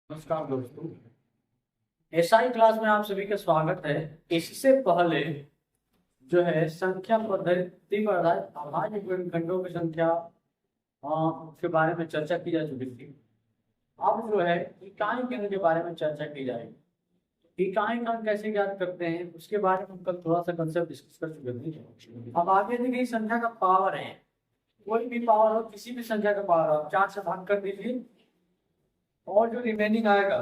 नमस्कार दोस्तों। SI class में आप सभी का स्वागत है। इससे पहले जो है संख्या पद्धति पर आधारित अभाज्य खंडों की संख्या के बारे में चर्चा की जा चुकी थी। अब जो है इकाई अंक के बारे में चर्चा की जाएगी। इकाई अंक कैसे ज्ञात करते हैं उसके बारे में हम कल थोड़ा सा कंसेप्ट डिस्कस कर चुके थे। अब आगे दी गई संख्या का पावर है, कोई भी पावर हो, किसी भी संख्या का पावर हो, 4 से भाग कर दीजिए और जो रिमेनिंग आएगा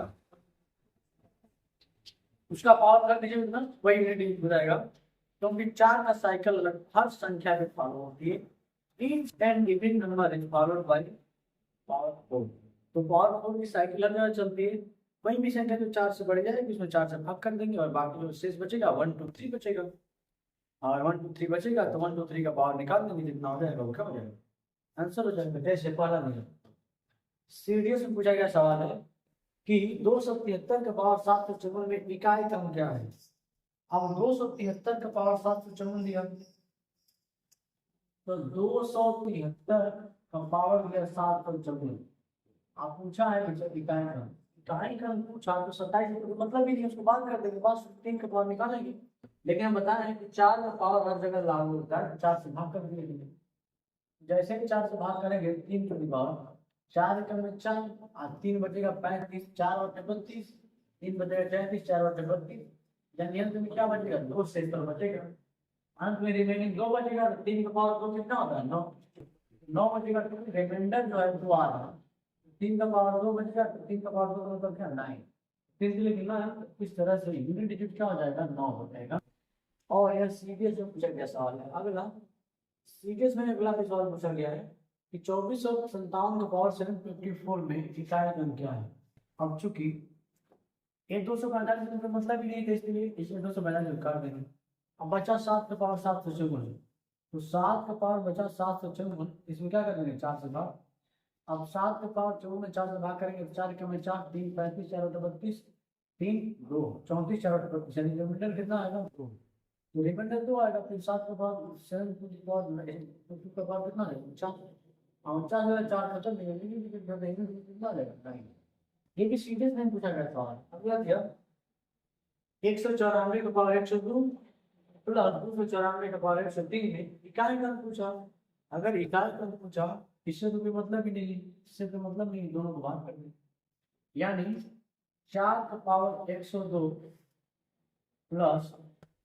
उसका पावर कर दीजिए ना, वही यूनिट हो जाएगा। क्योंकि 4 का साइकिल हर संख्या में फॉलो होती है। Each and even number is followed by power 4। तो पावर 4 की साइकिल हर जगह चलती है। वही भी संख्या जो 4 से बढ़ जाएगी उसमें 4 से भाग कर देंगे और बाकी जो शेष बचेगा 1 2 3 बचेगा। और 1 2 3 बचेगा तो 1 2 3 का पावर निकाल देंगे, जितना हो जाएगा वो क्या हो जाएगा, आंसर हो जाएगा। जैसे पहला नहीं, सीडीएस में पूछा गया सवाल है कि 273 का पावर 754 में इकाई क्रम क्या है। अब 273 का पावर 754 दिया तो 273 का पावर दिया 754। आप पूछा है इकाई क्रम, इकाई क्रम पूछा तो 27 तो मतलब ही नहीं, उसको बात कर देंगे, बस 3 का पावर निकालेंगे। लेकिन हम बता रहे हैं कि 4 का पावर हर जगह लागू होता है, 4 से भाग कर दिए। जैसे ही 4 से भाग करेंगे 3 की पावर 4 का में 4 और 3 बचेगा 35, 4 और 32, 3 बचेगा 34, 4 और 32। यानी अंत में क्या बचेगा, 2 शेष पर बचेगा। अंत में रिमेनिंग 2 बचेगा तो 3 का पावर 2 कितना होता है, 9। 9 बचेगा तो रिमाइंडर जो है 2 आ रहा है। 3 का पावर 2 बचेगा तो 3 का पावर 2 मतलब क्या, 9। फिर इसलिए कितना है, तो इस तरह से यूनिट डिजिट क्या हो जाएगा, 9 हो जाएगा। और यह सीधे जो पूछा गया सवाल है। अगला सीरियस में अगला भी सवाल पूछा गया है कि 2457 का पावर 754 में इकाई अंक क्या है। अब चूंकि ये 245 का मतलब ही नहीं था, इसलिए इसमें 245 काट देंगे। अब बचा 7 का पावर 754, तो 7 का पावर बचा 754, इसमें क्या करेंगे, 4 से भाग। अब 7 का पावर 4 में 4 से भाग करेंगे तो 4 के में 4, 3 35, 4 32, 3 2 34, 4 32, यानी किलोमीटर कितना आएगा, 2। तो रिमाइंडर 2 आएगा। फिर 7 का पावर 7 टू द पावर 2 का पावर कितना है, 4। और 4 में 4 खत्म नहीं होगी, कितना आ जाएगा, 9। ये भी सीरियस नहीं पूछा गया सवाल। अगला दिया 194 का पावर 102 प्लस 294 का पावर 103 में इकाई का पूछा। अगर इकाई का पूछा इससे तो कोई मतलब ही नहीं, इससे तो मतलब नहीं, दोनों को भाग करना। यानी 4 का पावर 102 प्लस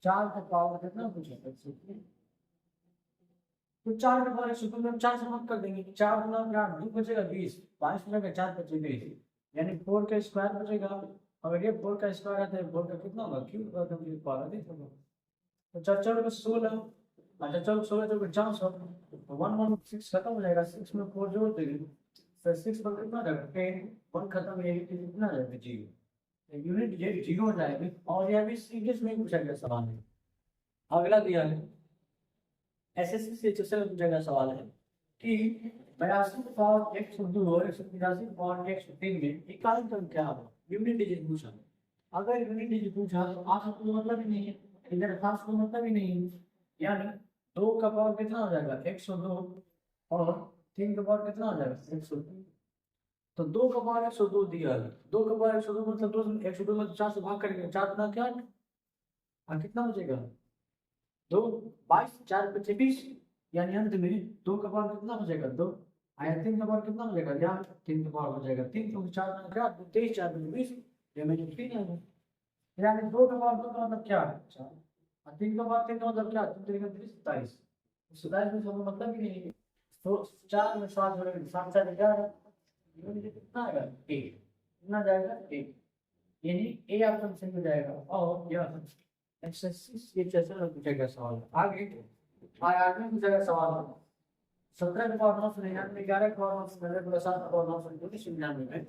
4 का पावर कितना पूछा, 103। तो 4 का पावर 102 में हम 4 से मत कर देंगे, 4 गुना 8 2 बचेगा 20, 22 में 4 बचेगा 20, यानी 4 का स्क्वायर बचेगा। अगर ये 4 का स्क्वायर आता है 4 का कितना होगा, क्यूब का कंप्लीट पावर देख लो। तो 4 4 का 16, अच्छा चलो 16 जो 50 तो 116 खत्म हो जाएगा, 6 में 4 जोड़ देंगे तो 6 पर कितना हो जाएगा 10, 1 खत्म है, ये कितना आ जाएगा 0। यूनिट ये 0 हो जाएगी। और यह भी सीरीज में पूछा गया सवाल है। अगला दिया है एसएससी से पूछा गया सवाल है कि 82 पावर 102 और 183 पावर 103 में इकाई अंक क्या होगा, यूनिट डिजिट पूछा। अगर यूनिट डिजिट पूछा तो आठ को मतलब ही नहीं है, इधर खास को मतलब ही नहीं है। यानी 2 का पावर कितना हो जाएगा 102 और 3 का पावर कितना हो जाएगा 103। तो 2 का पावर 102 दिया है, 2 का पावर 102 मतलब 2 102 में 4 से भाग करेंगे, 4 गुना क्या, और कितना बचेगा 2, 22, 4 बचे 20, यानी अंत में 2 का पावर कितना बचेगा 2, आया 3 का पावर कितना बचेगा यार, 3 का पावर बचेगा 3, क्योंकि 4 में क्या 23, 4 में 20, ये में 3 है। यानी 2 का पावर 2 का मतलब क्या है 4, और 3 का पावर 3 का मतलब क्या, 3 3 27, 27 में सब मतलब ही नहीं है। तो 4 में 7 जोड़ेंगे 7 4 11, कितना आएगा 1, कितना जाएगा 1, यानी ए ऑप्शन सही हो जाएगा। और यह एक्सरसाइज ये चर्चा में पूछा गया सवाल है। आगे आगे पूछा गया सवाल है 17 के पावर 999, 11 के पावर 999 प्लस 7 के पावर 999 में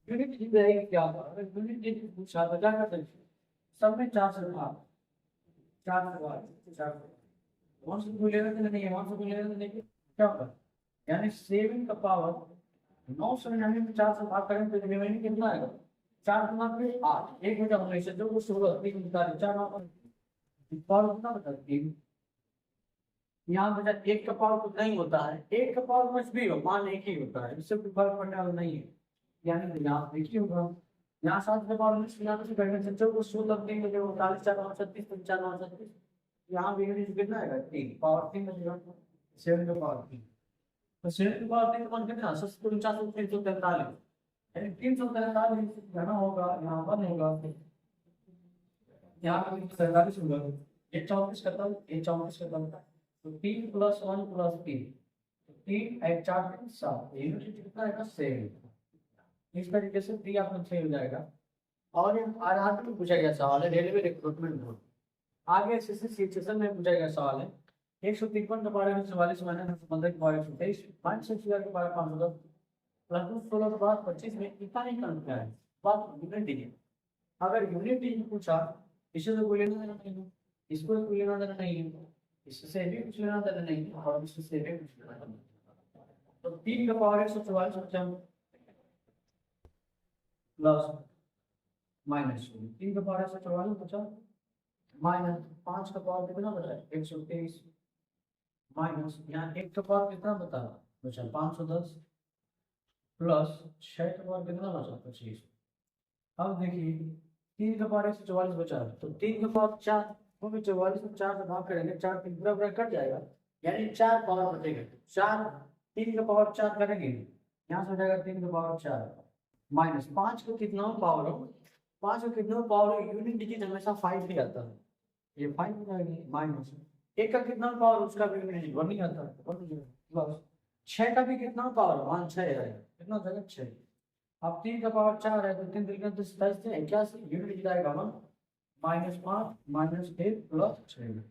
यूनिट डिजिट रहेगा क्या होगा। अगर यूनिट डिजिट पूछा तो क्या करते हैं, सब में 4 से भाग, 4 से भाग 4 से 1 से कोई लेना देना नहीं है, 1 से कोई लेना देना नहीं है, क्या होगा, यानी 7 का पावर 999 में 4 से भाग करेंगे तो रिमेनिंग कितना आएगा, 4 गुना फिर 8, 1 बचा होने से 2 को 16, 3 बता 4 पावर कितना बता 3। यहाँ बचा 1 का पावर कुछ नहीं होता है, 1 का पावर कुछ भी हो मान एक ही होता है, इससे कोई फर्क पड़ने वाला नहीं है। यानी यहाँ देखिए होगा, यहाँ 7 के पावर 19 यहाँ से बैठे बच्चों को 16 3 बजे 39 4 9 36 55 36, यहाँ भी यूनिट कितना आएगा 3 पावर 3 बजेगा 7 का पावर 3। तो 7 का पावर 3 मान कितना 749 343, यानी 343 घना होगा, यहाँ 1 होगा, यहाँ पे 47 होगा, ये 34 खत्म, ये 34 खत्म, तो 3 + 1 + 3, 3 1 4 3 7, यूनिट कितना आएगा 7। इस तरीके से डी ऑप्शन सही हो जाएगा। और ये आरआर में पूछा गया सवाल है, रेलवे रिक्रूटमेंट बोर्ड आगे एसएससी सिचुएशन में पूछा गया सवाल है। 153 का पारा 144 माइनस 15 के पारा 123 5 से के पारा 510 प्लस 16 के बाद 25 में इतना ही करना क्या है, बात यूनिट डिजिट। अगर यूनिट डिजिट पूछा इससे तो कोई लेना देना नहीं है, इसको कोई लेना देना नहीं है, इससे भी कुछ लेना देना नहीं है, और इससे भी कुछ लेना देना नहीं है। तो 3 का पावर 144 बचा प्लस माइनस 3 का पावर 144 बचा माइनस 5 का पावर कितना बचा 123 माइनस यहाँ 1 का पावर कितना बचा 510 प्लस 6 का पावर कितना बचा 25। अब देखिए 3 का पावर 144 बचा, तो 3 का पावर 4 वो भी 44 में 4 से भाग करेंगे, 4 3 पूरा पूरा कट जाएगा, यानी 4 पावर बचेगा, 4 3 का पावर 4 करेंगे, यहाँ से हो जाएगा 3 का पावर 4 माइनस 5 का कितना पावर हो, 5 का कितना पावर यूनिट डिजिट हमेशा 5 ही आता है, ये 5 हो जाएगी, माइनस 1 का कितना पावर उसका भी यूनिट डिजिट 1 नहीं आता है, प्लस 6 का भी कितना पावर 1 6 है, कितना हो जाएगा 6। अब 3 का पावर 4 है, तो 3 3 का 27 से 81 यूनिट डिजिट आएगा 1 माइनस 5 माइनस 1 प्लस 6,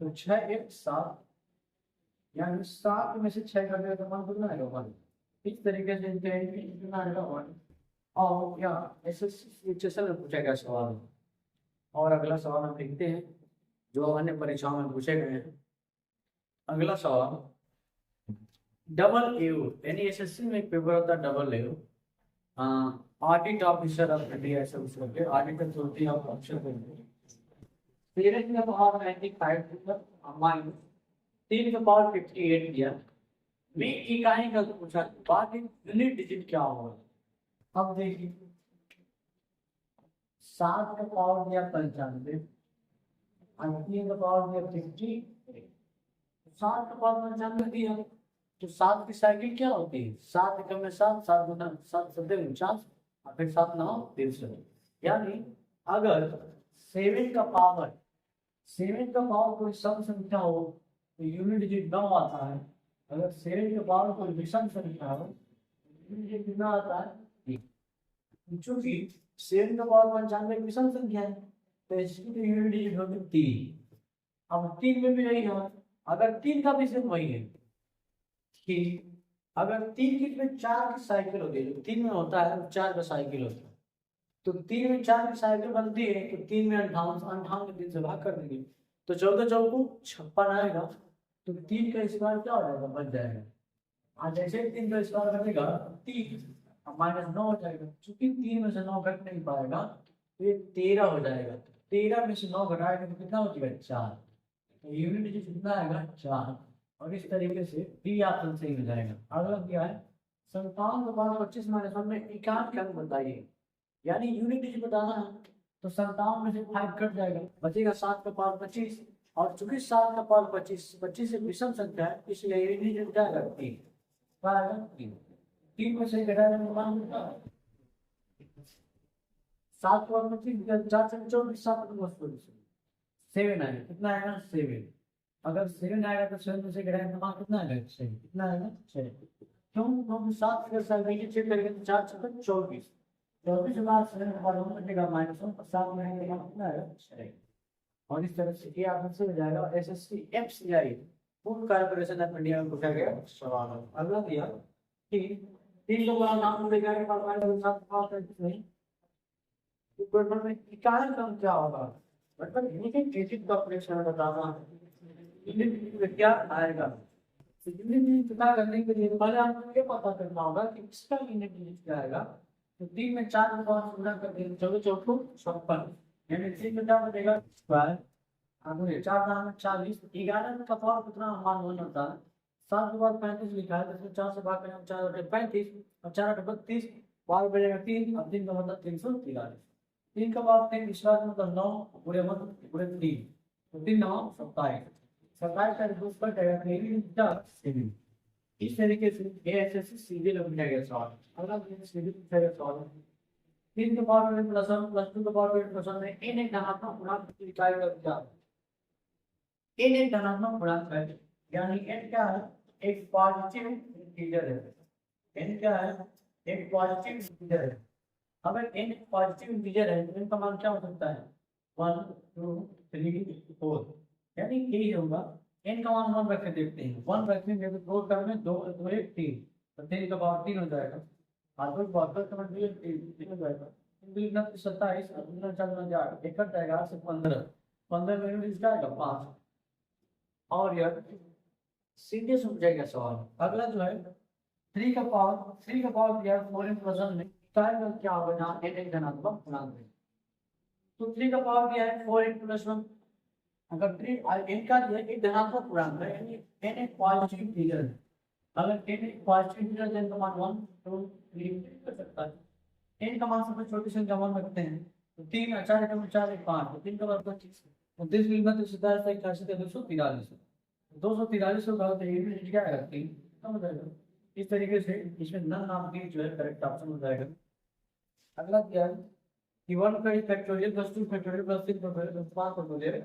तो 6 1 7, यानी 7 में से 6 का तो मान कितना आएगा 1। इस तरीके से कितना आएगा 1। और यहाँ ऐसे सिचुएशन में पूछा गया सवाल। और अगला सवाल हम देखते हैं जो अन्य परीक्षाओं में पूछे गए हैं। अगला सवाल डबल एओ, यानी एसएससी में एक पेपर होता है double AO, audit officer of India, ऐसा कुछ करके audit authority of officer parent का पावर 95 माइनस 3 का पावर 58 दिया, बी इकाई का पूछा, बाकी यूनिट डिजिट क्या होगा। अब देखिए 7 का पावर दिया 95, 3 का पावर दिया 50, 7 का पावर 95 दिया, तो 7 की साइकिल क्या होती है 7 एकम में 7 7 गुना 7 7 49 और फिर 7 9 63, यानी अगर 7 का पावर कोई सम संख्या हो तो यूनिट डिजिट 9 आता है, अगर 7 का पावर कोई विषम संख्या हो यूनिट डिजिट कितना आता है, चूंकि 7 का पावर 95 एक विषम संख्या है तो इसकी यूनिट डिजिट होगी 3। अब 3 में भी यही है, अगर 3 का भी सिर्फ वही है कि अगर 3 की में 4 की साइकिल होती है, जो 3 में होता है 4 का साइकिल होता है, तो 3 में 4 की साइकिल बनती है, तो 3 में 58 3 से भाग कर देंगे तो 14 चौको 56 आएगा, तो 3 का स्क्वायर क्या हो जाएगा बच जाएगा। आज जैसे 3 का स्क्वायर करेगा 3 माइनस 9 हो जाएगा, चूंकि 3 में से 9 घट नहीं पाएगा तो ये 13 हो जाएगा, 13 में से 9 घटाएगा तो कितना हो जाएगा 4, तो यूनिट डिजिट कितना आएगा 4। और इस तरीके से बी ऑप्शन सही हो जाएगा। अगला क्या है 57 का पावर 25 माइनस 1 में एकांक अंक बताइए, यानी यूनिट डिजिट बताना है, तो 57 में से 5 कट जाएगा, बचेगा 7 का पावर 25, और चूंकि 7 का पावर 25 एक विषम संख्या है इसलिए यूनिट डिजिट क्या आएगा 3, क्या आएगा 3 में से घटाने का मान कितना 7 का पावर 25 4 से 24 7 का पावर 7 आएगा, कितना आएगा 7। अगर 7 आएगा तो 7 में से घटाने का मान कितना आएगा 6, कितना आएगा 6, क्यों क्योंकि 7 के साथ चेक करेंगे तो 4 6 24 24 के बाद 7 का पावर कटेगा माइनस 1 7 में आएगा कितना आएगा 6। और इस तरह से ये ऑप्शन से हो जाएगा। SSC FCI food corporation of India में पूछा गया सवाल। अगला दिया कि 3 लोगों का नाम देगा के पास में पेपर में इकाई का क्या होगा, मतलब यूनिट डिजिट का ऑपरेशन बताना है, यूनिट क्या आएगा। तो यूनिट डिजिट पता करने के लिए पहले आपको ये पता करना होगा कि इसका यूनिट डिजिट क्या आएगा। तो 3 में 4 को गुणा कर देंगे 14 चौको 56, यानी 3 में क्या बनेगा स्क्वायर, आगे 4 नाम 40, 11 का पावर कितना मान होता है 7 के बाद 35 लिखा है, तो इसमें 4 से भाग करें 4 8 35 और 4 8 32, पाँच बजेगा तीन, अब तीन का मतलब 343, तीन का बाद तीन इसका मतलब 9 गुणे 1 गुणे 3, तो 3 9 27, 27 का रिवर्स कर जाएगा 3 इस तरीके से ये ऐसे सीधे लग जाएगा सवाल। अगला सीधे पूछा गया सवाल, तीन के पावर में प्लस वन प्लस टू के पावर में प्लस वन है, इन एक धनात्मक पूर्णांक की इकाई का क्या, इन एक धनात्मक पूर्णांक है, यानी n क्या है, एक पॉजिटिव इंटीजर है, n क्या है, एक पॉजिटिव इंटीजर है। अगर n एक पॉजिटिव इंटीजर है तो इनका मान क्या हो सकता है, 1 2 3 4, यानी यही होगा। n का मान 1 रख के देखते हैं, 1 रखेंगे तो 2 टर्म में 2 2 1 3, तो 3 का पावर 3 हो जाएगा, आगे बॉटल का मतलब 3 हो जाएगा, 3 ना 27 अपना चलना जाएगा, एक कट जाएगा 8 से 15, 15 में इसका आएगा 5, और यार सीधे सूझ जाएगा सवाल। अगला जो है 3 का पावर दिया है 4 + 1 में, क्या होगा जहाँ n एक धनात्मक पूर्णांक है, तो 3 का पावर दिया है 4 + 1, अगर 3 n का दिया एक धनात्मक पूर्णांक है, यानी n एक पॉजिटिव इंटीजर है, अगर n एक पॉजिटिव इंटीजर है तो मान 1 2 3 कर सकता है। n का मान सबसे छोटी संख्या 1 रखते हैं, तो 3 4 4 5, तो 3 का मतलब 25, 29 मिलता है 27 से 81 से 243, 243 होगा तो ये भी क्या आएगा 3 हो जाएगा। इस तरीके से इसमें नन नाम की जो है करेक्ट ऑप्शन हो जाएगा। अगला क्या है कि 1 का factorial + 2 factorial + 3 factorial + 5 factorial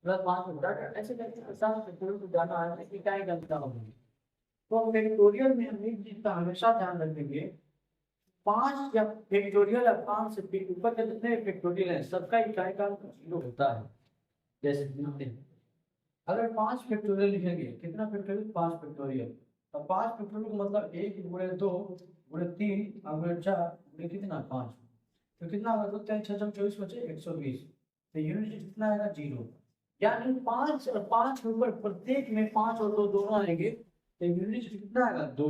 + 5 factorial ऐसे करके 50 फैक्टोरियल को जाना है कि क्या गलती होगी। तो फैक्टोरियल में हम एक चीज का हमेशा ध्यान रखेंगे, 5 या फैक्टोरियल या 5 से ऊपर के जितने फैक्टोरियल हैं सबका इकाई का 0 होता है। जैसे अगर 5 फैक्टोरियल लिखेंगे, कितना फैक्टोरियल 5 फैक्टोरियल, तो 5 फैक्टोरियल का मतलब 1 × 2 × 3 × 4 × कितना 5, तो कितना होगा, तो 3 6 24 बचे 120, तो यूनिट कितना आएगा 0, यानी 5 और 5 के ऊपर प्रत्येक में 5 और 2 दोनों आएंगे, तो यूनिट कितना आएगा 2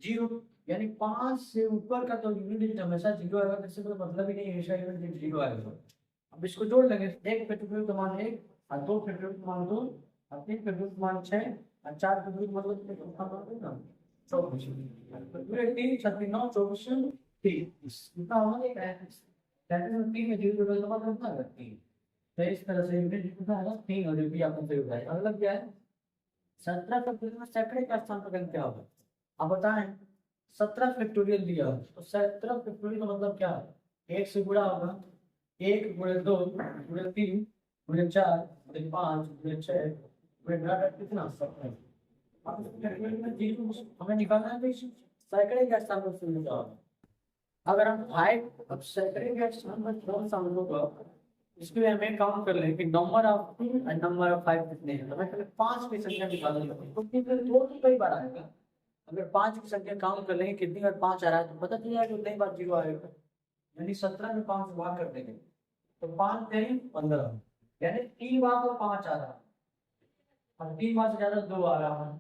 0, यानी 5 से ऊपर का तो यूनिट हमेशा 0 आएगा, इससे कोई मतलब ही नहीं हमेशा यूनिट 0 आएगा। अब इसको जोड़ लेंगे, एक फैक्टोरियल का मान 1 और 2 फैक्टोरियल का मान 2 और 3 फैक्टोरियल का मान 6 और 4 फैक्टोरियल मतलब कितना होगा 24, पूरे 3 36 9 24 30 कितना होगा, एक है 3 में 0 का मतलब कितना है 3, तो इस तरह से यूनिट कितना है 3 और भी आपको सही हो जाएगा। अगला क्या है 17 फैक्टोरियल में सैकड़े का स्थान पर क्या होगा, अब बताएं 17 फैक्टोरियल दिया तो 17 फैक्टोरियल का मतलब क्या है, 1 से गुणा होगा, 1 × 2 × 3 × 4 × 5 × 6 × कितना 17, हमें निकालना है तो सैकड़े का स्थान पर शून्य होगा। अगर हम 5 अब सैकड़े का स्थान पर कौन सा होगा, इसके लिए हमें काउंट कर लें कि नंबर ऑफ 3 और नंबर ऑफ 5 कितने हैं, तो हमें पहले 5 की संख्या निकालनी होगी, तो फिर 2 तो कई बार आएगा, अगर 5 की संख्या काउंट कर लेंगे कितनी बार 5 आ रहा है तो पता चल जाएगा कितनी बार 0 आएगा, यानी 17 में 5 भाग कर देंगे तो 5 3 15, यानी 3 बार तो 5 आ रहा है और 3 बार से ज्यादा 2 आ रहा है,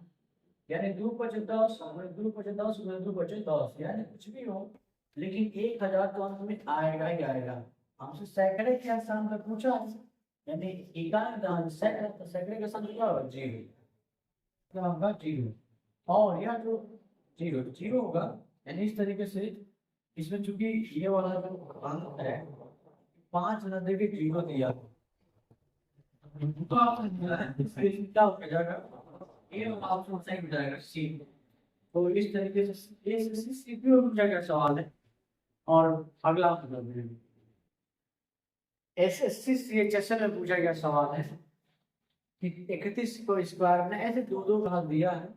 यानी 2 × 5 = 10 2 × 10 2 × 10, यानी कुछ भी हो लेकिन 1000 तो अंत में आएगा ही आएगा। हमसे सैकड़े के स्थान पर पूछा है, यानी इकाई सैकड़े का स्थान क्या होगा 0, क्या होगा 0, और यह जो 0 होगा, यानी इस तरीके से इसमें चूंकि ये वाला जो अंक है 5 न देके 0 दिया तो आप क्या हो जाएगा, ये ऑप्शन सही हो जाएगा सी। तो इस तरीके से ये सीपीयू का सवाल है। और अगला एसएससी सीएचएसएल में पूछा गया सवाल है कि 31 को स्क्वायर में ऐसे दो भाग दिया है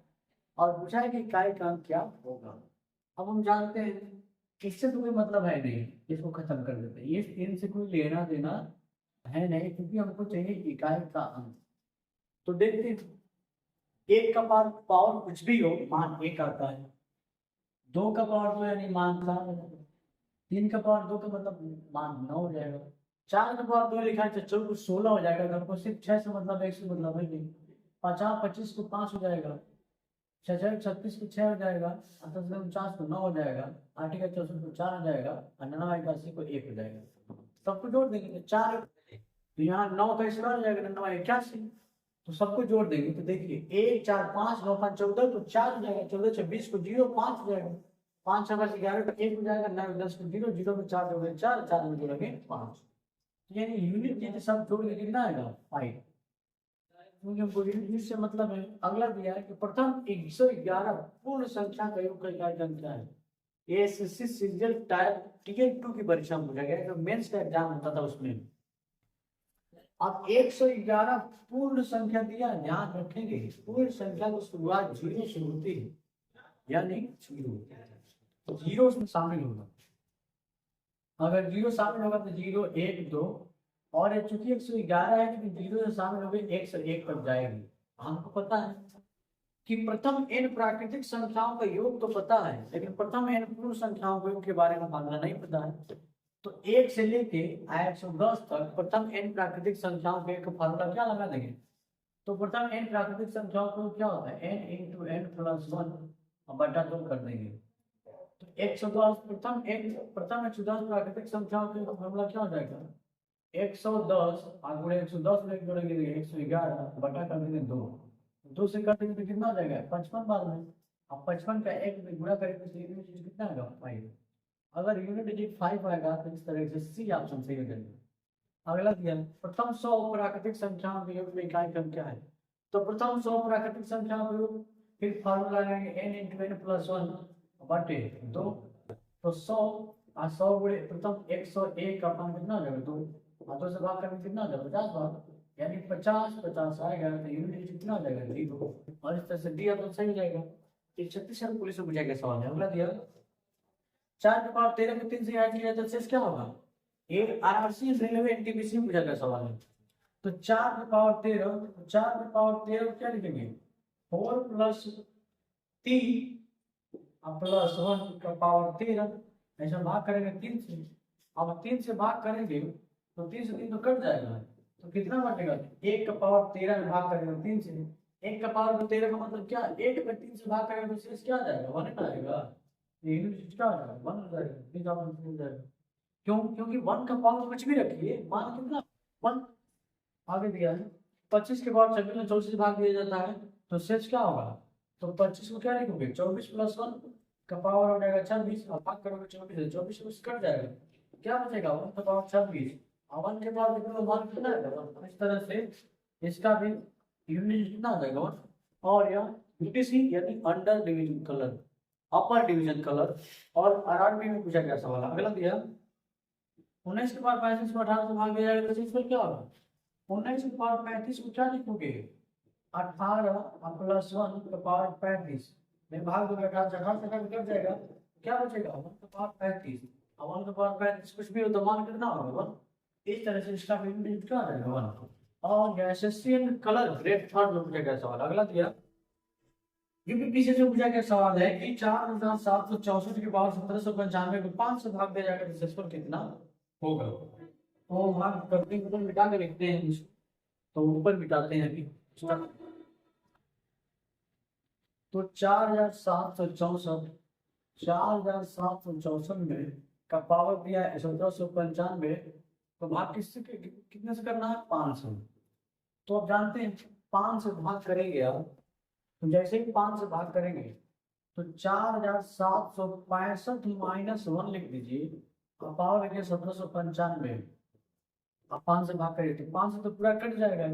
और पूछा है कि इकाई का अंक क्या होगा। अब हम जानते हैं इससे तो कोई मतलब है नहीं, इसको खत्म कर देते हैं, ये इनसे कोई लेना देना है नहीं, क्योंकि हमको चाहिए इकाई का अंक। तो देखते हैं, 1 का पावर कुछ भी हो मान 1 आता है, 2 का पावर 2 यानी मान 7, 3 का पावर 2 का मतलब मान 9 हो जाएगा, 4 का पावर 2 लिखा है तो 16 हो जाएगा, हमको सिर्फ 6 से मतलब 1 से मतलब है नहीं, 50 25 को 5 हो जाएगा, 6 36 को 6 हो जाएगा, 49 को 9 हो जाएगा, 8 का 64 को 4 हो जाएगा, 99 81 को 1 हो जाएगा। सबको जोड़ देंगे तो 4, तो यहाँ 9 का स्क्वायर हो जाएगा 99 81, तो सबको जोड़ देंगे तो देखिए 1 4 5 9 5 14, तो 4 हो जाएगा, 14 26 को 0 5 हो जाएगा, 5 6 10 11 तो 1 हो जाएगा, 9 10 को 0 0 में 4 जोड़े 4 4 में जोड़ेंगे 5, यानी यूनिट ये सब जोड़ के कितना आएगा 5, क्योंकि हमको यूनिट से मतलब है। अगला दिया है कि प्रथम 111 पूर्ण संख्या का योग का इकाई क्या है। ये एसएससी सीरियल टाइप टियर 2 की परीक्षा में पूछा गया, जो मेंस का एग्जाम होता था उसमें। अब 111 पूर्ण संख्या दिया, ध्यान रखेंगे पूर्ण संख्या की शुरुआत 0 से होती है, यानी 0 उसमें शामिल होगा। अगर 0 शामिल होगा तो 0 1 2, और चूंकि 111 है तो 0 से शामिल हो गए 1 से 1 तक जाएगी। हमको पता है कि प्रथम n प्राकृतिक संख्याओं का योग तो पता है, लेकिन प्रथम n पूर्ण संख्याओं के योग के बारे में मानना नहीं पता है। तो 1 से लेके 110 तक प्रथम n प्राकृतिक संख्याओं के का फार्मूला क्या लगा देंगे। तो प्रथम n प्राकृतिक संख्याओं को क्या होता है, n इंटू n प्लस 1 बटा 2 कर देंगे। तो 110 प्रथम 110 प्राकृतिक संख्याओं के फार्मूला क्या हो जाएगा, 110 गुणे 110 में जोड़ेंगे 111 बटा कर देंगे 2 से कर देंगे तो कितना हो जाएगा 55 बाद में। अब 55 का 1 में गुणा करेंगे तो यूनिट कितना आएगा 5। अगर यूनिट डिजिट 5 आएगा तो इस तरह से सी ऑप्शन सही हो जाएगा। अगला दिया प्रथम 100 प्राकृतिक संख्याओं के योग में इकाई क्रम क्या है। तो प्रथम 100 प्राकृतिक संख्याओं के योग फिर फार्मूला लगाएंगे n इंटू n प्लस 1 बटे 2। तो 100 गुणे प्रथम 101 का मान कितना हो जाएगा 2, 2 से भाग करके कितना हो जाएगा 50 बार, यानी 50 आएगा तो यूनिट कितना हो जाएगा 0, और इस तरह से डी ऑप्शन सही हो जाएगा। ये छत्तीसगढ़ पुलिस में पूछा गया सवाल है। अगला दिया 4 के पावर 13 में 3 से ऐड किया तो शेष क्या होगा। एक आरआरसी रेलवे एनटीपीसी में पूछा गया सवाल है। तो 4 के पावर 13 क्या लिखेंगे 4 प्लस 3 प्लस 1 का पावर 13, ऐसा भाग करेंगे 3 से। अब 3 से भाग करेंगे तो 3 से 3 तो कट जाएगा, तो कितना बटेगा 1 का पावर 13 में भाग करेंगे 3 से। 1 का पावर 13 का मतलब क्या, 1 में 3 से भाग करेंगे तो शेष क्या आ जाएगा 1 आएगा, यूनिट क्या आ जाएगा 1 हो जाएगा। क्यों, क्योंकि 1 का पावर कुछ भी रखिए मान कितना 1। आगे दिया है 25 के पावर 26 में 24 से भाग दिया जाता है तो शेष क्या होगा। तो 25 को क्या लिखोगे 24 प्लस 1 का पावर हो जाएगा 26, और भाग करोगे 24 से कट जाएगा, क्या बचेगा 1 का पावर 26, और 1 के पावर कितना है। इस तरह से इसका भी यूनिट कितना आ जाएगा 1। और यह यूटीसी यानी under division colour, upper division colour, और आरआरबी में पूछा गया सवाल। अगला दिया 19 के पावर 35 को 18 से भाग दिया जाएगा तो इसमें क्या होगा। 19 के पावर 35 को क्या लिखोगे 18 प्लस 1 का पावर 35 में भाग दोगे 18 से कट जाएगा, क्या बचेगा 1 का पावर 35, और 1 का पावर 35 कुछ भी हो तो मान कितना होगा 1। इस तरह से इसका यूनिट क्या आ जाएगा 1। और एसएससी कलर ग्रेड 3 में पूछा गया सवाल। अगला दिया यूपीपीसी से पूछा गया सवाल है कि 4764 के पावर 1795 को 5 से भाग दिया जाएगा तो शेषफल कितना होगा। तो हम करते ऊपर मिटा के लिखते हैं, तो ऊपर मिटाते हैं अभी। तो 4764 में का पावर दिया है 1795, तो भाग किससे कितने से करना है 5 से। तो आप जानते हैं 5 से भाग करेंगे आप, तो जैसे ही 5 से भाग करेंगे तो 4765 माइनस 1 लिख दीजिए, और पावर लगे 1795। अब 5 से भाग करेंगे तो 5 से तो पूरा कट जाएगा।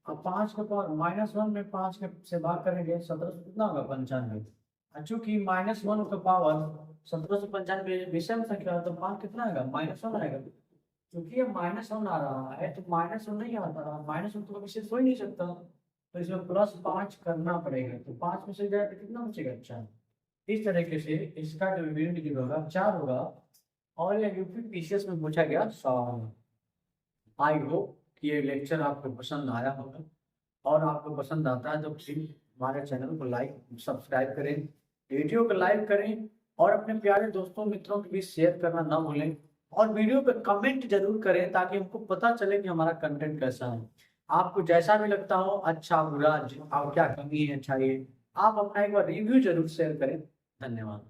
अब 5 का पावर -1 में 5 के से भाग करेंगे 17 से कितना होगा 95। चूंकि -1 का पावर 1795 विषम संख्या है तो 5 कितना आएगा -1 आएगा। क्योंकि ये -1 आ रहा है तो -1 नहीं आता रहा, -1 तो विशेष हो ही नहीं सकता, तो इसमें +5 करना पड़ेगा। तो 5 में से जाए तो कितना बचेगा 4। इस तरीके से इसका जो यूनिट होगा 4 होगा। और यह यूपीपीसीएस में पूछा गया सवाल। आई होप कि ये लेक्चर आपको पसंद आया होगा, और आपको पसंद आता है तो प्लीज हमारे चैनल को लाइक सब्सक्राइब करें, वीडियो को लाइक करें, और अपने प्यारे दोस्तों मित्रों के बीच शेयर करना ना भूलें, और वीडियो पे कमेंट जरूर करें ताकि हमको पता चले कि हमारा कंटेंट कैसा है। आपको जैसा भी लगता हो, अच्छा बुरा, और क्या कमी है, अच्छा ये, आप अपना एक बार रिव्यू जरूर शेयर करें। धन्यवाद।